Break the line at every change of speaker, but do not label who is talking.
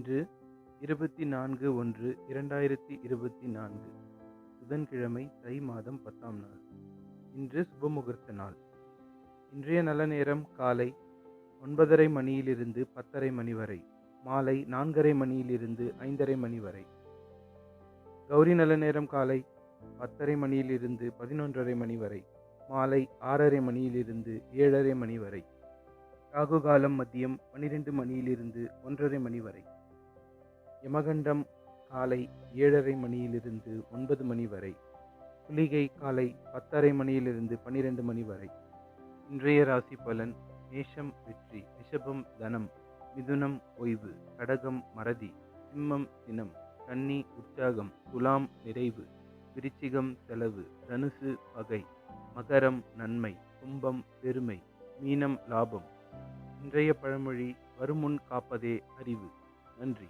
இன்று 24/1/2024 புதன்கிழமை தை மாதம் 10ஆம் நாள். இன்று சுபமுகூர்த்த நாள். இன்றைய நல்ல நேரம் காலை 9:30 மணியிலிருந்து 10:30 மணி வரை, மாலை 4:30 மணியிலிருந்து 5:30 மணி வரை. கௌரி நல்ல நேரம் காலை 10:30 மணியிலிருந்து 11:30 மணி வரை, மாலை 6:30 மணியிலிருந்து 7:30 மணி வரை. ராகு காலம் மதியம் 12 மணியிலிருந்து 1:30 மணி வரை. யமகண்டம் காலை 7:30 மணியிலிருந்து 9 மணி வரை. குளிகை காலை 10:30 மணியிலிருந்து 12 மணி வரை. இன்றைய ராசி பலன்: மேஷம் வெற்றி, ரிஷபம் தனம், மிதுனம் ஓய்வு, கடகம் மறதி, சிம்மம் சினம், கன்னி உற்சாகம், துலாம் நிறைவு, விருச்சிகம் செலவு, தனுசு பகை, மகரம் நன்மை, கும்பம் பெருமை, மீனம் லாபம். இன்றைய பழமொழி: வருமுன் காப்பதே அறிவு. நன்றி.